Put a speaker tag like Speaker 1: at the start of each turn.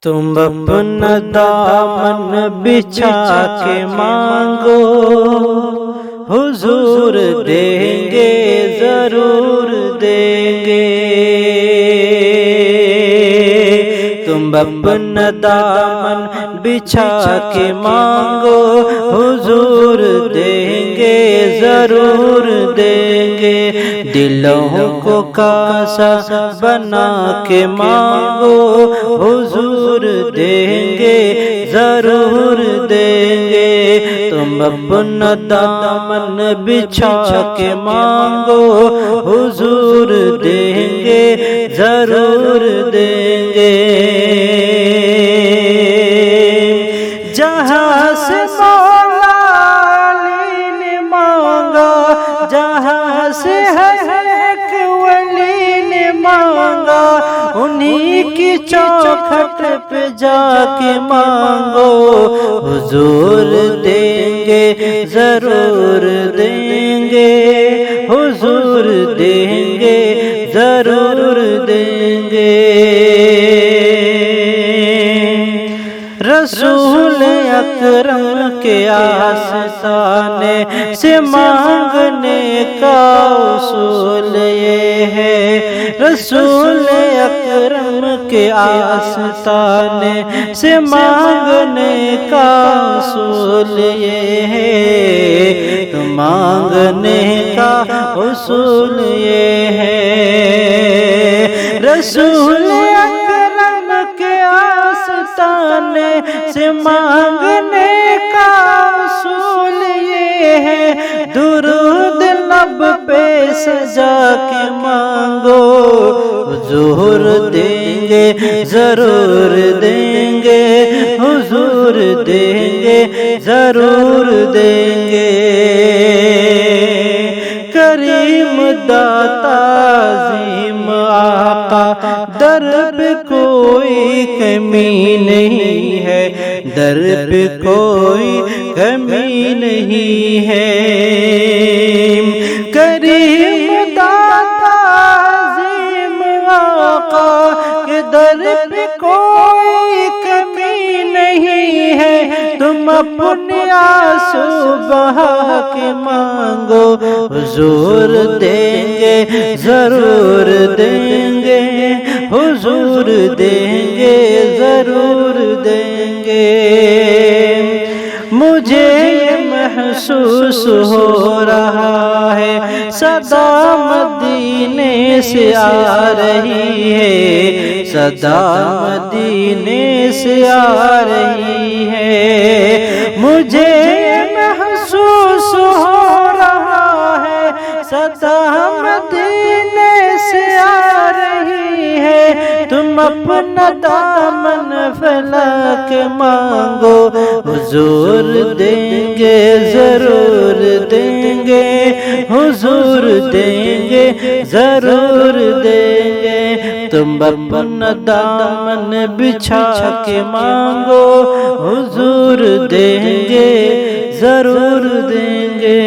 Speaker 1: تم اپنا دامن بچھا کے مانگو، حضور دیں گے، ضرور دیں گے۔ تم اپنا دامن بچھا کے مانگو، حضور دیں گے، ضرور دیں گے۔ دلوں کو کاسا بنا کے مانگو، حضور دیں گے، ضرور دیں گے۔ تم اپنا دامن بچھا کے مانگو، حضور دیں گے، ضرور دیں گے۔ جہاں سے مولا علی نے مانگا، جہاں سے حق ولی نے مانگا، انہی کی چوکھٹ پہ جا کے مانگو، حضور دیں گے، ضرور دیں گے، حضور دیں گے، ضرور دیں گے۔ رسول اکرم کے آستانے سے مانگنے کا اصول یہ ہے، رسول اکرم کے آستانے سے مانگنے کا اصول یہ ہے، تو مانگنے کا اصول یہ ہے۔ رسول اکرم کے آستانے سے مانگنے کا اصول یہ ہے، درود لب پہ سجا کے مانگو، حضور دیں گے، ضرور دیں گے، حضور دیں گے، ضرور دیں گے۔ کریم داتا عظیم آقا، در پہ کوئی کمی نہیں ہے، در پہ کوئی کمی نہیں ہے۔ کریم داتا عظیم آقا کے در پہ کوئی کمی نہیں ہے، تم اپنے آنسو بہا کے مانگو، حضور دیں گے، ضرور دیں گے، حضور دیں گے، ضرور دیں گے۔ مجھے یہ محسوس ہو رہا ہے، صدا مدینے سے آ رہی ہے، صدا مدینے سے آ رہی ہے۔ مجھے یہ محسوس ہو رہا ہے، صدا مدینے سے آ رہی ہے، تم اپنا دامن پھیلا کے مانگو، حضور دیں گے، ضرور دیں گے، حضور دیں گے، ضرور دیں گے۔ تم اپنا دامن بچھا کے مانگو، حضور دیں گے، ضرور دیں گے۔